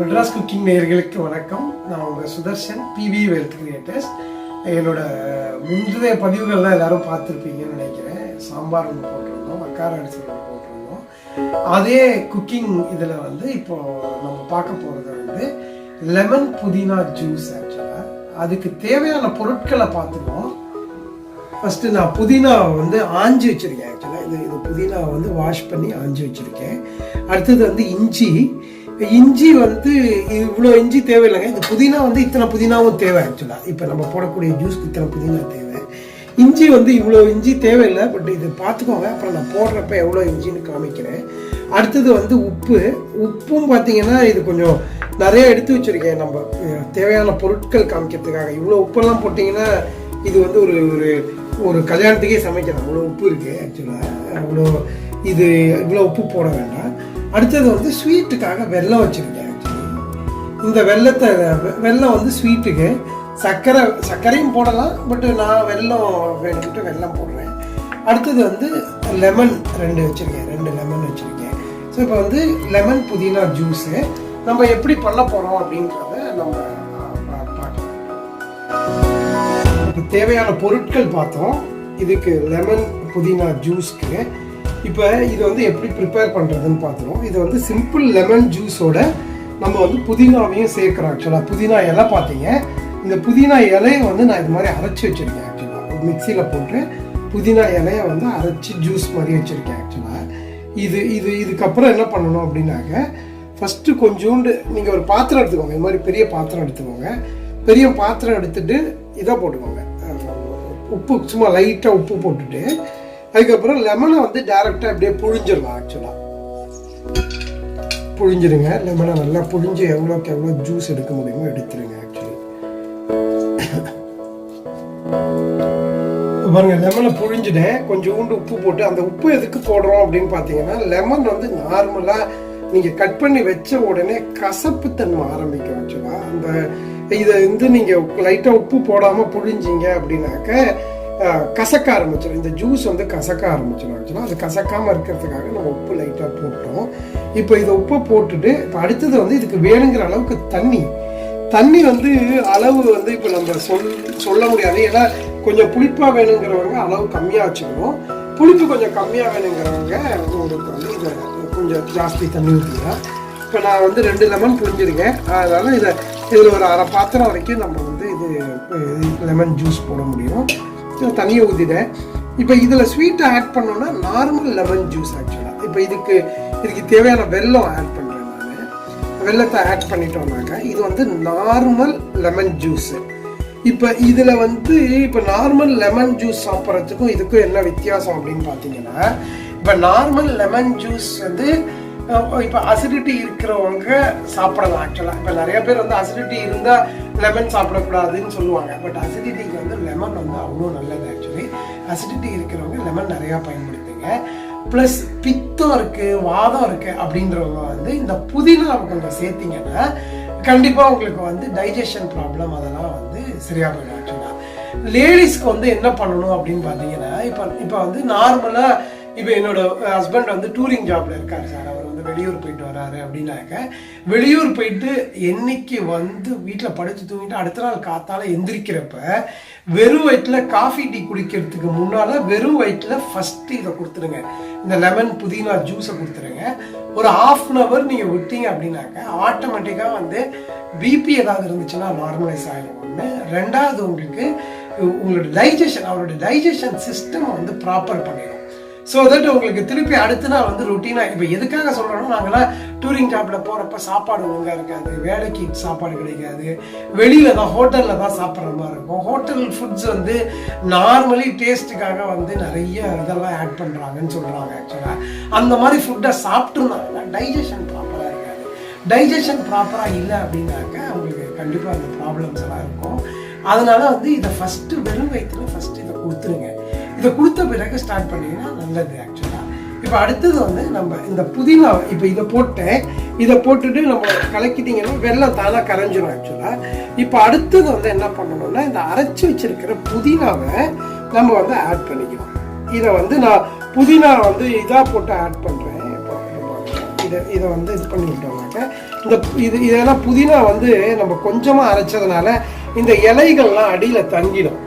Madras cooking நேயர்களுக்கு வணக்கம். நான் உங்கள் சுதர்ஷன், பிவி வெல்த் கிரியேட்டர்ஸ். என்னோட முந்தைய பதிவுகள்லாம் எல்லாரும் பார்த்துருப்பீங்கன்னு நினைக்கிறேன். சாம்பார் ஒன்று போட்டிருந்தோம், அக்கார அரிசி ஒன்று போட்டிருந்தோம். அதே குக்கிங் இதில் இப்போ நம்ம பார்க்க போகிறது லெமன் புதினா ஜூஸ். ஆக்சுவலாக அதுக்கு தேவையான பொருட்களை பார்த்துருவோம். ஃபஸ்ட்டு நான் புதினா ஆஞ்சி வச்சுருக்கேன். ஆக்சுவலாக இது புதினா வாஷ் பண்ணி ஆஞ்சி வச்சுருக்கேன். அடுத்தது இஞ்சி இவ்வளோ இஞ்சி தேவையில்லைங்க. இந்த புதினா இத்தனை புதினாவும் தேவை. ஆக்சுவலாக இப்போ நம்ம போடக்கூடிய ஜூஸ்க்கு இத்தனை புதினா தேவை. இஞ்சி இவ்வளோ இஞ்சி தேவையில்லை, பட் இது பார்த்துக்கோங்க. அப்புறம் நான் போடுறப்ப எவ்வளோ இஞ்சின்னு காமிக்கிறேன். அடுத்தது உப்பும் பார்த்தீங்கன்னா இது கொஞ்சம் நிறைய எடுத்து வச்சுருக்கேன். நம்ம தேவையான பொருட்கள் காமிக்கிறதுக்காக. இவ்வளோ உப்பெல்லாம் போட்டிங்கன்னா இது ஒரு ஒரு கல்யாணத்துக்கே சமைக்கலாம். அவ்வளோ உப்பு இருக்குது. ஆக்சுவலாக இவ்வளோ உப்பு போட வேண்டாம். அடுத்தது ஸ்வீட்டுக்காக வெல்லம் வச்சுருக்கேன். ஆக்சுவலி இந்த வெல்லம் ஸ்வீட்டுக்கு சர்க்கரையும் போடலாம், பட் நான் வெல்லம் வேணும்ட்டு வெல்லம் போடுறேன். அடுத்தது லெமன் 2 வச்சுருக்கேன். 2 லெமன் வச்சுருக்கேன். ஸோ இப்போ லெமன் புதினா ஜூஸு நம்ம எப்படி பண்ண போகிறோம் அப்படின்றத நம்ம பார்க்கலாம். இப்போ தேவையான பொருட்கள் பார்த்தோம். இதுக்கு லெமன் புதினா ஜூஸ்க்கு இப்போ இது எப்படி ப்ரிப்பேர் பண்ணுறதுன்னு பார்த்துருவோம். இது சிம்பிள் லெமன் ஜூஸோட நம்ம புதினாவையும் சேர்க்குறோம். ஆக்சுவலாக புதினா இலை பார்த்தீங்க. இந்த புதினா இலையை நான் இது மாதிரி அரைச்சி வச்சுருக்கேன். ஆக்சுவலாக மிக்சியில் போட்டு புதினா இலையை அரைச்சி ஜூஸ் மாதிரி வச்சுருக்கேன். ஆக்சுவலாக இதுக்கப்புறம் என்ன பண்ணணும் அப்படின்னாக்க, ஃபஸ்ட்டு கொஞ்சோண்டு நீங்கள் ஒரு பாத்திரம் எடுத்துக்கோங்க. இது மாதிரி பெரிய பாத்திரம் எடுத்துக்கோங்க. பெரிய பாத்திரம் எடுத்துகிட்டு இதை போட்டுக்கோங்க. உப்பு சும்மா லைட்டாக உப்பு போட்டுட்டு அதுக்கப்புறம் லெமனை டைரெக்டாக அப்படியே புழிஞ்சிடலாம். ஆக்சுவலாக புழிஞ்சிருங்க. லெமனை நல்லா புழிஞ்சு எவ்வளோக்கு எவ்வளோ ஜூஸ் எடுக்க முடியுமோ எடுத்துருங்க. ஆக்சுவலி பாருங்க, லெமனை புழிஞ்சிட்டேன். கொஞ்சோண்டு உப்பு போட்டு, அந்த உப்பு எதுக்கு போடுறோம் அப்படின்னு பார்த்தீங்கன்னா, லெமன் நார்மலாக நீங்கள் கட் பண்ணி வச்ச உடனே கசப்புத்தன்மை ஆரம்பிக்கும். ஆக்சுவலாக அந்த இதை நீங்கள் லைட்டாக உப்பு போடாமல் புழிஞ்சிங்க அப்படின்னாக்க கசக்க ஆரம்பிச்சிடும். இந்த ஜூஸ் கசக்க ஆரம்பிச்சிடும். ஆக்சுவலாக அது கசக்காமல் இருக்கிறதுக்காக நம்ம உப்பு லைட்டாக போட்டோம். இப்போ இதை உப்பை போட்டுட்டு இப்போ அடுத்தது இதுக்கு வேணுங்கிற அளவுக்கு தண்ணி அளவு இப்போ நம்ம சொல்ல முடியாது. ஏன்னா கொஞ்சம் புளிப்பாக வேணுங்கிறவங்க அளவு கம்மியாக வச்சுக்கணும். புளிப்பு கொஞ்சம் கம்மியாக வேணுங்கிறவங்க உங்களுக்கு இதை கொஞ்சம் ஜாஸ்தி தண்ணி ஊற்றிக்கலாம். இப்போ நான் 2 லெமன் புழிஞ்சிருக்கேன். அதனால் இதில் ஒரு அரை பாத்திரம் வரைக்கும் நம்ம இது லெமன் ஜூஸ் போட முடியும். தண்ணியை ஊற்றிட்டேன். இப்போ இதில் ஸ்வீட்டை ஆட் பண்ணோன்னா நார்மல் லெமன் ஜூஸ். ஆக்சுவலாக இப்போ இதுக்கு தேவையான வெல்லம் ஆட் பண்ணுறேன். நான் வெல்லத்தை ஆட் பண்ணிட்டோம்னாக்கா இது நார்மல் லெமன் ஜூஸு. இப்போ இதில் இப்போ நார்மல் லெமன் ஜூஸ் சாப்பிட்றதுக்கும் இதுக்கும் என்ன வித்தியாசம் அப்படின்னு பார்த்தீங்கன்னா, இப்போ நார்மல் லெமன் ஜூஸ் இப்போ அசிடிட்டி இருக்கிறவங்க சாப்பிடலாம். ஆக்சுவலாக இப்போ நிறைய பேர் அசிடிட்டி இருந்தால் லெமன் சாப்பிடக்கூடாதுன்னு சொல்லுவாங்க. பட் அசிடிட்டிக்கு லெமன் அவ்வளோ நல்லது. ஆக்சுவலி அசிடிட்டி இருக்கிறவங்க லெமன் நிறையா பயன்படுத்துங்க. ப்ளஸ் பித்தம் இருக்குது, வாதம் இருக்குது அப்படின்றவங்க இந்த புதினா கொஞ்சம் சேர்த்திங்கன்னா கண்டிப்பாக உங்களுக்கு டைஜஷன் ப்ராப்ளம் அதெல்லாம் சரியாக போயிடும். ஆக்சுவலாக லேடிஸ்க்கு என்ன பண்ணணும் அப்படின்னு பார்த்தீங்கன்னா, இப்போ நார்மலாக இப்போ என்னோட ஹஸ்பண்ட் டூரிங் ஜாப்ல இருக்காரு சார். அவர் வெளியூர் போயிட்டு வராரு அப்படின்னாக்க, வெளியூர் போயிட்டு என்னைக்கு வீட்டில் படுத்து தூங்கிட்டு அடுத்த நாள் காத்தால எந்திரிக்கிறப்ப வெறும் வயிற்றில் காஃபி டீ குடிக்கிறதுக்கு முன்னால் வெறும் வயிற்றில் ஃபஸ்ட்டு இதை கொடுத்துருங்க. இந்த லெமன் புதினா ஜூஸை கொடுத்துருங்க. ஒரு 1/2 hour நீங்கள் விட்டீங்க அப்படின்னாக்க ஆட்டோமேட்டிக்காக பிபி ஏதாவது இருந்துச்சுன்னா நார்மலைஸ் ஆகிடும். ஒன்று. ரெண்டாவது உங்களோட அவரோட டைஜஷன் சிஸ்டம் ப்ராப்பர் பண்ணிடும். ஸோ தட் உங்களுக்கு திருப்பி அடுத்த நாள் ரொட்டீனாக. இப்போ எதுக்காக சொல்கிறோன்னா, நாங்களாம் டூரிங் ஜாப்பில் போகிறப்ப சாப்பாடு ஒழுங்காக இருக்காது, வேலைக்கு சாப்பாடு கிடைக்காது, வெளியில் தான் ஹோட்டலில் தான் சாப்பிட்ற மாதிரி இருக்கும். ஹோட்டல் ஃபுட்ஸ் நார்மலி டேஸ்ட்டுக்காக நிறைய இதெல்லாம் ஆட் பண்ணுறாங்கன்னு சொல்கிறாங்க. ஆக்சுவலாக அந்த மாதிரி ஃபுட்டை சாப்பிட்டுருந்தாங்கன்னா டைஜஷன் ப்ராப்பராக இருக்காது. டைஜஷன் ப்ராப்பராக இல்லை அப்படின்னாக்க அவங்களுக்கு கண்டிப்பாக அந்த ப்ராப்ளம்ஸ் எல்லாம் இருக்கும். அதனால இதை ஃபஸ்ட்டு வெறும் வயிற்றுல ஃபஸ்ட்டு இதை கொடுத்துருங்க. இதை கொடுத்த பிறகு ஸ்டார்ட் பண்ணிங்கன்னா நல்லது. ஆக்சுவலாக இப்போ அடுத்தது நம்ம இந்த புதினா இப்போ இதை போட்டுட்டு நம்ம கலக்கிட்டிங்கன்னா வெல்லம் தானாக கரைஞ்சிடும். ஆக்சுவலாக இப்போ அடுத்தது என்ன பண்ணணும்னா, இந்த அரைச்சி வச்சிருக்கிற புதினாவை நம்ம ஆட் பண்ணிக்கலாம். இதை நான் புதினா இதாக போட்டு ஆட் பண்ணுறேன். இப்போ இதை இது பண்ணிவிட்டோம்னாக்க இந்த இதெல்லாம் புதினா வந்து நம்ம கொஞ்சமாக அரைச்சதுனால இந்த இலைகள்லாம் அடியில் தங்கிடும்.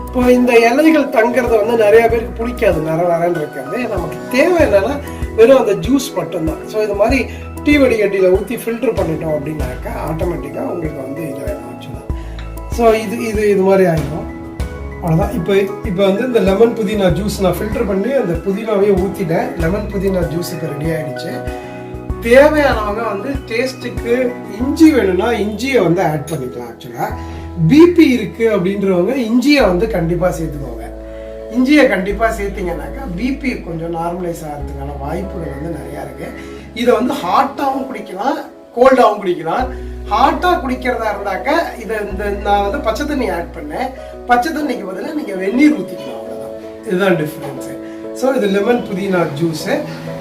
இப்போ இந்த இலைகள் தங்கிறது வந்து நிறைய பேருக்கு பிடிக்காது, நரன்னு இருக்கிறது. நமக்கு தேவை என்னன்னா வெறும் அந்த ஜூஸ் மட்டும்தான். ஸோ இது மாதிரி டீ வடிகட்டியில் ஊற்றி ஃபில்டர் பண்ணிட்டோம் அப்படின்னாக்கா ஆட்டோமேட்டிக்காக உங்களுக்கு வந்து இதாகிடும் ஆக்சுவலாக. ஸோ இது மாதிரி ஆகிடும். அவ்வளோதான். இப்போ வந்து இந்த லெமன் புதினா ஜூஸ் நான் ஃபில்டர் பண்ணி அந்த புதினாவையே ஊற்றிட்டேன். லெமன் புதினா ஜூஸ் இப்போ ரெடி ஆகிடுச்சு. தேவையானவங்க வந்து டேஸ்ட்டுக்கு இஞ்சி வேணும்னா இஞ்சியை வந்து ஆட் பண்ணிக்கலாம். ஆக்சுவலாக பிபி இருக்குது அப்படின்றவங்க இஞ்சியை வந்து கண்டிப்பாக சேர்த்துக்கோங்க. இஞ்சியை கண்டிப்பாக சேர்த்திங்கனாக்கா பிபி கொஞ்சம் நார்மலைஸ் ஆகிறதுக்கான வாய்ப்புகள் வந்து நிறையா இருக்குது. இதை வந்து ஹாட்டாகவும் குடிக்கலாம், கோல்டாகவும் குடிக்கலாம். ஹாட்டாக குடிக்கிறதா இருந்தாக்க நான் வந்து பச்சை தண்ணி ஆட் பண்ணேன். பச்சை தண்ணிக்கு பதிலாக நீங்கள் வெந்நீர் ஊற்றிக்கலாம். அவ்வளோதான், இதுதான் டிஃப்ரென்ஸு. ஸோ இது லெமன் புதினா ஜூஸு.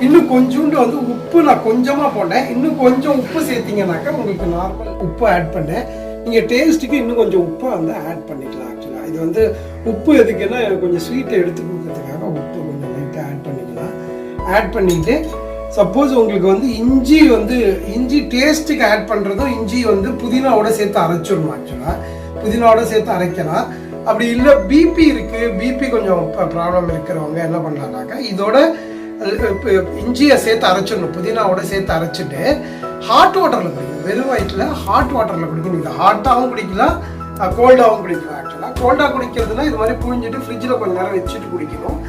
இன்னும் கொஞ்சோண்டு வந்து உப்பு நான் கொஞ்சமாக போட்டேன். இன்னும் கொஞ்சம் உப்பு சேர்த்திங்கனாக்கா உங்களுக்கு நார்மல் உப்பு ஆட் பண்ணேன். நீங்கள் டேஸ்ட்டுக்கு இன்னும் கொஞ்சம் உப்பை வந்து ஆட் பண்ணிக்கலாம். ஆக்சுவலாக இது வந்து உப்பு எதுக்குன்னா எனக்கு கொஞ்சம் ஸ்வீட்டை எடுத்து கொடுக்கறதுக்காக உப்பு கொஞ்சம் லைட்டாக ஆட் பண்ணிக்கலாம். ஆட் பண்ணிட்டு சப்போஸ் உங்களுக்கு வந்து இஞ்சி டேஸ்ட்டுக்கு ஆட் பண்ணுறதும் இஞ்சி வந்து புதினாவோட சேர்த்து அரைச்சிடணும். ஆக்சுவலாக புதினாவோட சேர்த்து அரைக்கலாம். அப்படி இல்லை பிபி இருக்குது, பிபி கொஞ்சம் ப்ராப்ளம் இருக்கிறவங்க என்ன பண்ணலாம்னாக்கா இதோட இஞ்சியை சேர்த்து அரைச்சிடணும், புதினாவோட சேர்த்து அரைச்சிட்டு ஹாட் வாட்டரில் குடிக்கணும். வெறும் வயிற்றில் ஹாட் வாட்டரில் குடிக்கணும். இது ஹாட்டாகவும் குடிக்கலாம், கோல்டாகவும் குடிக்கலாம். ஆக்சுவலாக கோல்டாக குடிக்கிறதுனா இது மாதிரி புழிஞ்சிட்டு ஃப்ரிட்ஜில் கொஞ்சம் நேரம் வச்சுட்டு குடிக்கணும்.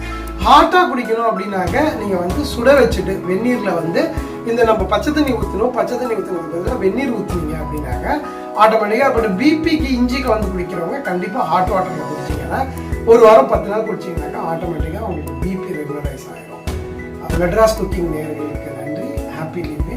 ஹாட்டாக குடிக்கணும் அப்படின்னாக்க நீங்கள் வந்து சுட வச்சுட்டு வெந்நீரில் வந்து இந்த நம்ம பச்சை தண்ணி ஊற்றணும். பச்சை தண்ணி ஊற்றினதுக்கு பதிலாக வெந்நீர் ஊற்றுனீங்க அப்படின்னாக்க ஆட்டோமேட்டிக்காக. பட் பிபிக்கு இஞ்சிக்கு வந்து குடிக்கிறவங்க கண்டிப்பாக ஹாட் வாட்டரில் குடிச்சிங்கன்னா 1 வாரம் 10 நாள் குடிச்சிங்கனாக்கா ஆட்டோமேட்டிக்காக உங்களுக்கு பிபி ரெகுலரைஸ் ஆகிடும். மெட்ராஸ் குக்கிங் நேயர்களுக்கு நன்றி. Happy living.